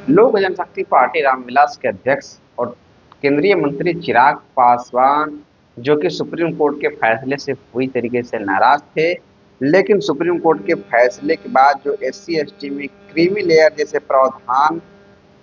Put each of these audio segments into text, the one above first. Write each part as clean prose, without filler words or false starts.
लोक जनशक्ति पार्टी रामविलास के अध्यक्ष और केंद्रीय मंत्री चिराग पासवान जो कि सुप्रीम कोर्ट के फैसले से पूरी तरीके से नाराज थे, लेकिन सुप्रीम कोर्ट के फैसले के बाद जो एससी एसटी में क्रीमी लेयर जैसे प्रावधान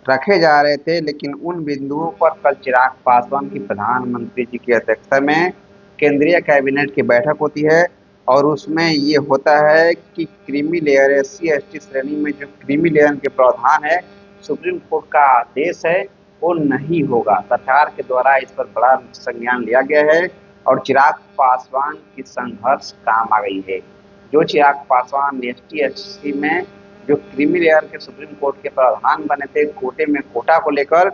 रखे जा रहे थे, लेकिन उन बिंदुओं पर कल चिराग पासवान की प्रधानमंत्री जी की अध्यक्षता में केंद्रीय कैबिनेट की बैठक होती है और उसमें ये होता है कि क्रीमी लेयर एससी एसटी श्रेणी में जो क्रीमी लेयर के प्रावधान है, सुप्रीम कोर्ट का आदेश है वो नहीं होगा। सरकार के द्वारा इस पर बड़ा संज्ञान लिया गया है और चिराग पासवान की संघर्ष काम आ गई है। जो चिराग पासवान एसटी एससी में जो क्रीमी लेयर के सुप्रीम कोर्ट के प्रावधान बने थे कोटे में कोटा को लेकर,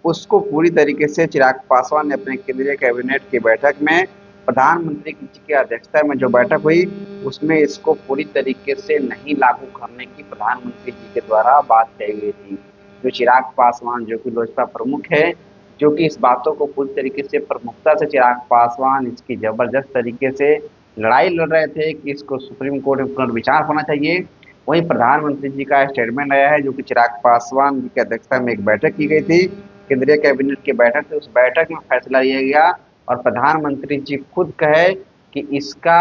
उसको पूरी तरीके से चिराग पासवान ने अपने केंद्रीय कैबिनेट की बैठक में प्रधानमंत्री जी की अध्यक्षता में जो बैठक हुई उसमें इसको पूरी तरीके से नहीं लागू करने की प्रधानमंत्री जी के द्वारा बात कही गई थी। जो चिराग पासवान जो कि लोजपा प्रमुख है, जो कि इस बातों को पूरी तरीके से प्रमुखता से चिराग पासवान इसकी जबरदस्त तरीके से लड़ाई लड़ रहे थे कि इसको सुप्रीम कोर्ट में पुनर्विचार होना चाहिए। वहीं प्रधानमंत्री जी का स्टेटमेंट आया है जो कि चिराग पासवान जी की अध्यक्षता में एक बैठक की गई थी, केंद्रीय कैबिनेट की बैठक थी। उस बैठक में फैसला लिया गया और प्रधानमंत्री जी खुद कहे कि इसका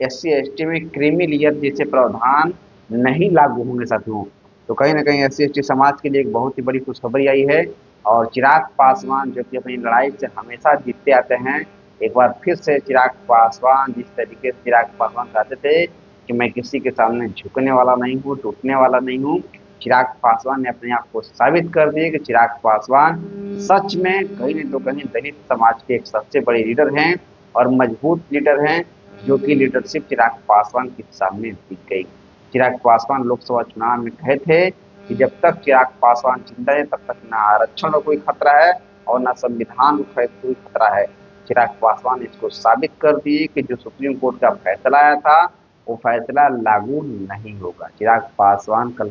एससी एसटी में क्रीमी लेयर जैसे प्रावधान नहीं लागू होंगे साथियों। तो कहीं ना कहीं एससी एसटी समाज के लिए एक बहुत ही बड़ी खुशखबरी आई है और चिराग पासवान जो कि अपनी लड़ाई से हमेशा जीतते आते हैं, एक बार फिर से चिराग पासवान जिस तरीके से चिराग पासवान कहते थे कि मैं किसी के सामने झुकने वाला नहीं हूँ, टूटने वाला नहीं हूँ, चिराग पासवान ने अपने आप को साबित कर दिए कि चिराग पासवान सच में कहीं नहीं तो कहीं दलित समाज के एक सबसे बड़े लीडर हैं और मजबूत लीडर हैं, जो कि लीडरशिप चिराग पासवान के सामने दिख गई। चिराग पासवान लोकसभा चुनाव में कहे थे कि जब तक चिराग पासवान जिंदा है तब तक न आरक्षण का कोई खतरा है और न संविधान का कोई खतरा है। चिराग पासवान इसको साबित कर दिए कि जो सुप्रीम कोर्ट का फैसला आया था वो फैसला लागू नहीं होगा। चिराग पासवान कल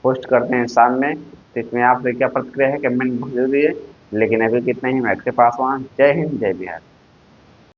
पोस्ट करते हैं शाम में, तो इसमें आपसे क्या प्रतिक्रिया है कमेंट जरूर दिए। लेकिन अभी कितना ही मैं पासवान, जय हिंद जय बिहार।